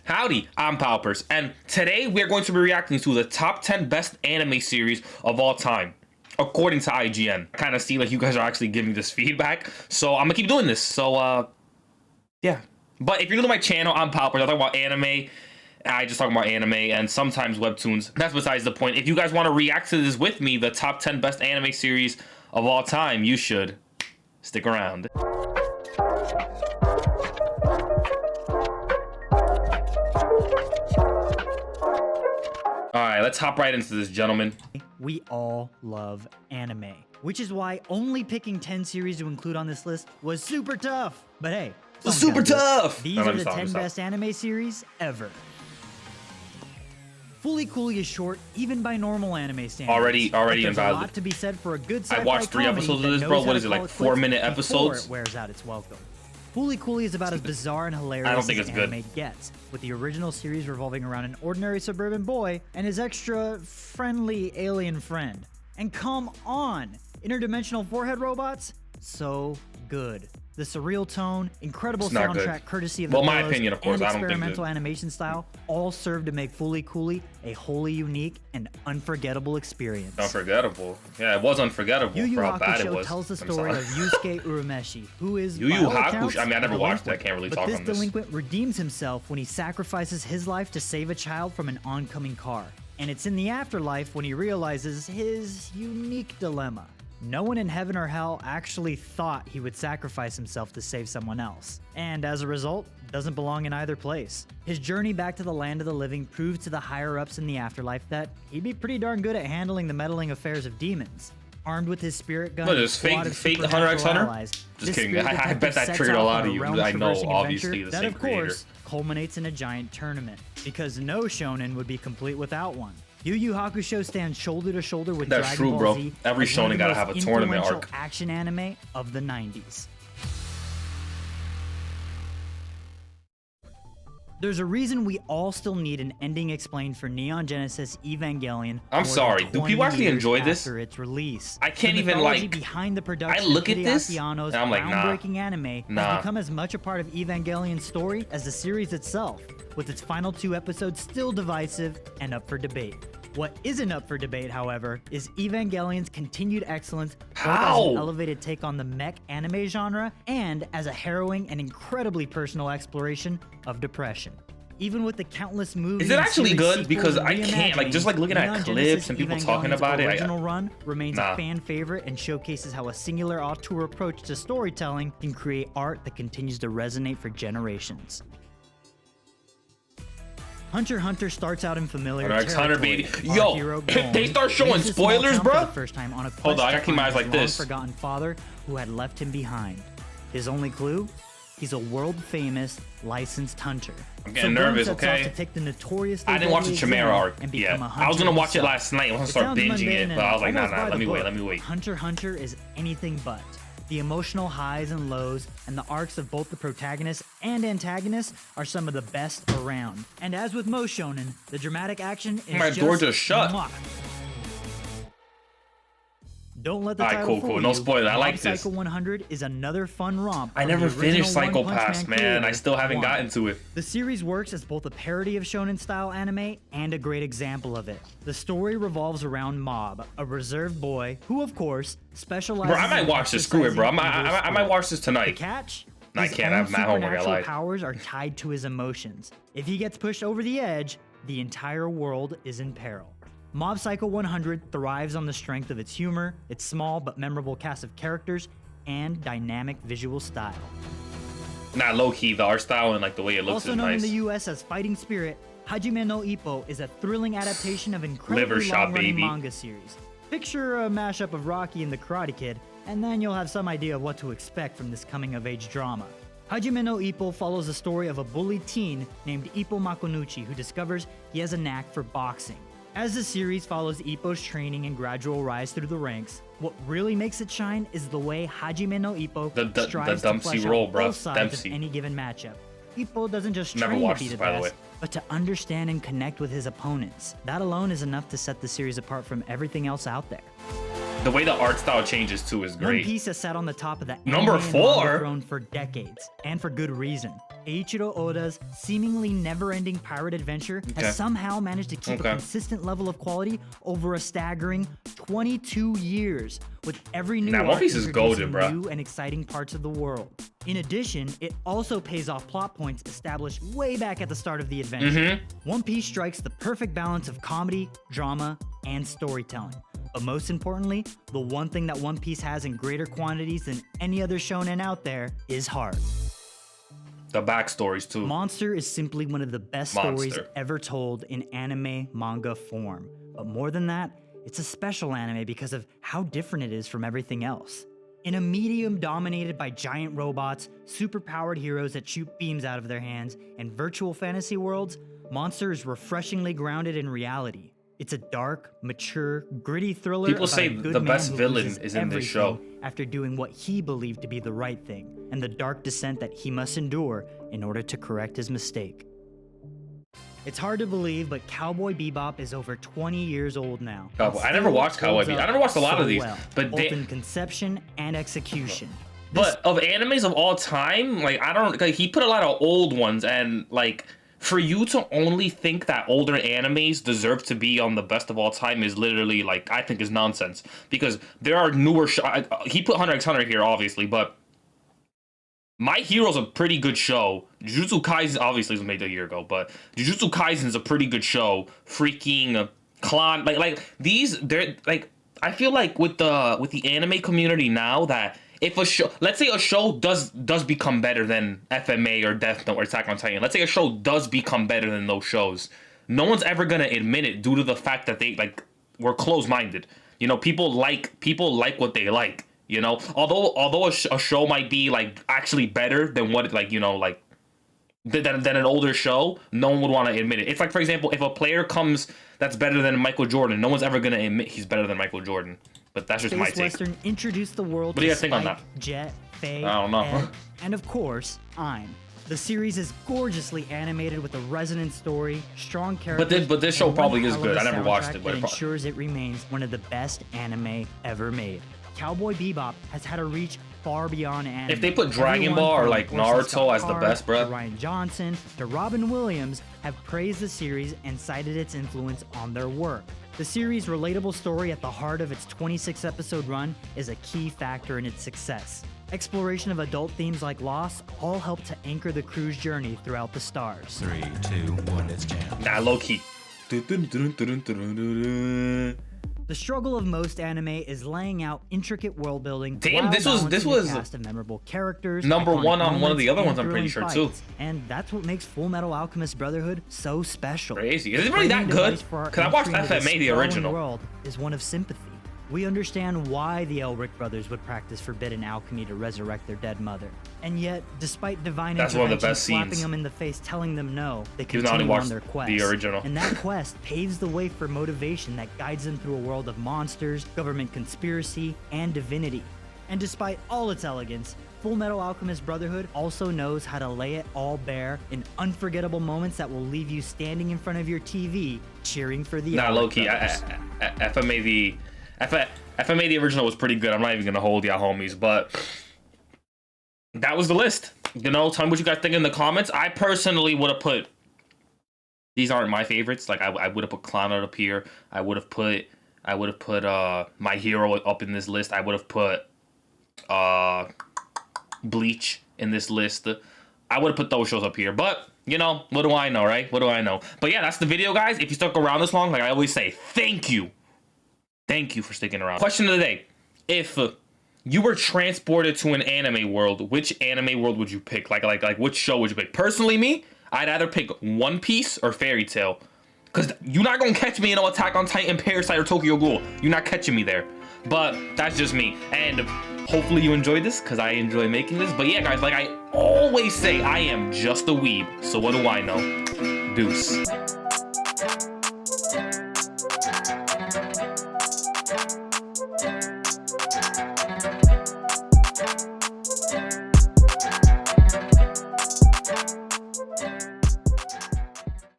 Howdy, I'm Palpers, and today we're going to be reacting to the top 10 best anime series of all time, according to IGN. I kind of see like you guys are actually giving this feedback, so I'm gonna keep doing this. So, yeah. But if you're new to my channel, I'm Palpers. I talk about anime. I just talk about anime and sometimes webtoons. That's besides the point. If you guys want to react to this with me, the top 10 best anime series of all time, you should stick around. Alright, let's hop right into this, gentlemen. We all love anime, which is why only picking 10 series to include on this list was super tough. But hey, super tough! These are the 10 best anime series ever. Fully Cooley is short, even by normal anime standards. Already There's invalid. a lot to be said for a good sci-fi I watched 3 episodes of this, bro. What is it, like 4-minute episodes? It wears out its welcome. Fully Cooley is about as bizarre and hilarious as anime gets, with the original series revolving around an ordinary suburban boy and his extra friendly alien friend. And come on, interdimensional forehead robots? So good. The surreal tone, incredible soundtrack courtesy of my opinion, of course, and I don't think experimental animation style all serve to make Fully Cooley a wholly unique and unforgettable experience. Unforgettable? Yeah, it was unforgettable Yu Yu for how bad it Hakusho was. tells the story of Yusuke Urameshi, who is Yu Yu Hakusho. I mean, I never watched it. I can't really talk on this. But this delinquent redeems himself when he sacrifices his life to save a child from an oncoming car. And it's in the afterlife when he realizes his unique dilemma. No one in heaven or hell actually thought he would sacrifice himself to save someone else, and as a result, doesn't belong in either place. His journey back to the land of the living proved to the higher-ups in the afterlife that he'd be pretty darn good at handling the meddling affairs of demons. Armed with his spirit gun, what is fake Hunter x Hunter? Just kidding. I bet that triggered a lot of you. I know, obviously, the same creator. That, of course, culminates in a giant tournament, because no shonen would be complete without one. Yu Yu Hakusho stands shoulder to shoulder with Dragon Ball Z. Every shonen gotta have a tournament arc. Action anime of the 90s. There's a reason we all still need an ending explained for Neon Genesis Evangelion. I'm sorry, do people actually enjoy this? After its release, I can't even like. Behind the production I look at this and I'm like, groundbreaking anime has become as much a part of Evangelion's story as the series itself, with its final 2 episodes still divisive and up for debate. What isn't up for debate, however, is Evangelion's continued excellence both as an elevated take on the mech anime genre and as a harrowing and incredibly personal exploration of depression. Even with the countless movies, is it actually good? Because I can't, like, just like looking at clips and people talking about it. Original run remains a fan favorite and showcases how a singular auteur approach to storytelling can create art that continues to resonate for generations. Hunter x Hunter starts out in familiar Hunter, baby. Yo, they start showing spoilers, bro. Hold on, I gotta keep my eyes like this. Forgotten father who had left him behind. His only clue? He's a world-famous licensed hunter. I'm getting nervous, okay? I didn't watch the Chimera arc yet. I was gonna watch it last night. I was gonna start binging it, but I was like, nah, let me wait. Hunter x Hunter is anything but. The emotional highs and lows and the arcs of both the protagonist and antagonist are some of the best around. And as with most shonen, the dramatic action is my door just shut. Don't let the title fool you. No spoiler. I like this. Psycho 100 is another fun romp. I never finished Psycho Pass, man. I still haven't gotten to it. The series works as both a parody of shonen-style anime and a great example of it. The story revolves around Mob, a reserved boy who, of course, specializes. Bro, I might watch this. Screw it, bro. I might watch this tonight. The catch? No, I can't. I have my homework. I lied. Powers are tied to his emotions. If he gets pushed over the edge, the entire world is in peril. Mob Psycho 100 thrives on the strength of its humor, its small but memorable cast of characters, and dynamic visual style. Not low-key, the art style and like the way it looks also is nice. Also known in the US as Fighting Spirit, Hajime no Ippo is a thrilling adaptation of incredibly long-running manga series. Picture a mashup of Rocky and the Karate Kid, and then you'll have some idea of what to expect from this coming-of-age drama. Hajime no Ippo follows the story of a bullied teen named Ippo Makonuchi who discovers he has a knack for boxing. As the series follows Ippo's training and gradual rise through the ranks, what really makes it shine is the way Hajime no Ippo strives to flesh out both sides of any given matchup. Ippo doesn't just train to be the best, but to understand and connect with his opponents. That alone is enough to set the series apart from everything else out there. The way the art style changes too is One great. Piece has sat on the top of the Number anime and 4? manga throne for decades, and for good reason. Eiichiro Oda's seemingly never-ending pirate adventure has somehow managed to keep a consistent level of quality over a staggering 22 years, with every new One Piece is golden, bro. new and exciting parts of the world. In addition, it also pays off plot points established way back at the start of the adventure. One Piece strikes the perfect balance of comedy, drama, and storytelling. But most importantly, the one thing that One Piece has in greater quantities than any other shonen out there is heart. The backstories too. Monster is simply one of the best stories ever told in anime manga form. But more than that, it's a special anime because of how different it is from everything else. In a medium dominated by giant robots, superpowered heroes that shoot beams out of their hands, and virtual fantasy worlds, Monster is refreshingly grounded in reality. It's a dark, mature, gritty thriller. People say the best villain is in this show. After doing what he believed to be the right thing, and the dark descent that he must endure in order to correct his mistake. It's hard to believe, but Cowboy Bebop is over 20 years old now. I never watched Cowboy Bebop. I never watched a lot of these, but both in conception and execution. But of animes of all time, like he put a lot of old ones, and like for you to only think that older animes deserve to be on the best of all time is literally like I think is nonsense, because there are newer he put Hunter x Hunter here obviously, but My Hero's a pretty good show. Jujutsu Kaisen obviously was made a year ago, but Jujutsu Kaisen is a pretty good show. Freaking Clan, like these, they're like, I feel like with the anime community now, that if a show, let's say a show does become better than FMA or Death Note or Attack on Titan, let's say a show does become better than those shows, no one's ever gonna admit it due to the fact that they were closed-minded. You know, people like what they like. You know, although a show might be like actually better than what than an older show, no one would want to admit it. It's like, for example, if a player comes that's better than Michael Jordan, no one's ever gonna admit he's better than Michael Jordan. But that's just my take. Western introduced the world. What do you guys think on that? Jet, Faye, I don't know. Ed, and of course, I'm. The series is gorgeously animated with a resonant story, strong characters. But this show probably is good. I never watched it, but it ensures it remains one of the best anime ever made. Cowboy Bebop has had a reach far beyond anime. If they put Dragon Ball or like Naruto as the best, bro. Ryan Johnson to Robin Williams have praised the series and cited its influence on their work. The series' relatable story at the heart of its 26-episode run is a key factor in its success. Exploration of adult themes like loss all help to anchor the crew's journey throughout the stars. 3, 2, 1, it's jam. Nah, low key. The struggle of most anime is laying out intricate world building. Damn, this was a cast of memorable characters, number one on one of the other ones, I'm pretty sure too. And that's what makes Full Metal Alchemist Brotherhood so special. Crazy. Is it really that good? Cause I watched FMA, the original. World is one of sympathy. We understand why the Elric brothers would practice forbidden alchemy to resurrect their dead mother. And yet, despite divine intervention slapping them in the face, telling them no, they continue on their quest. The original. And that quest paves the way for motivation that guides them through a world of monsters, government conspiracy, and divinity. And despite all its elegance, Full Metal Alchemist Brotherhood also knows how to lay it all bare in unforgettable moments that will leave you standing in front of your TV cheering for the Elric low-key, FMA the original was pretty good. I'm not even gonna hold y'all homies, but that was the list. You know, tell me what you guys think in the comments. I personally would have put, these aren't my favorites. Like I would have put Clannad up here. I would have put My Hero up in this list. I would have put Bleach in this list. I would have put those shows up here, but you know, what do I know, right? What do I know? But yeah, that's the video, guys. If you stuck around this long, like I always say, thank you. Thank you for sticking around. Question of the day. If you were transported to an anime world, which anime world would you pick? Like which show would you pick? Personally, me, I'd either pick One Piece or Fairy Tail. Because you're not going to catch me in Attack on Titan, Parasite, or Tokyo Ghoul. You're not catching me there. But that's just me. And hopefully you enjoyed this, because I enjoy making this. But yeah, guys, like I always say, I am just a weeb. So what do I know? Deuce.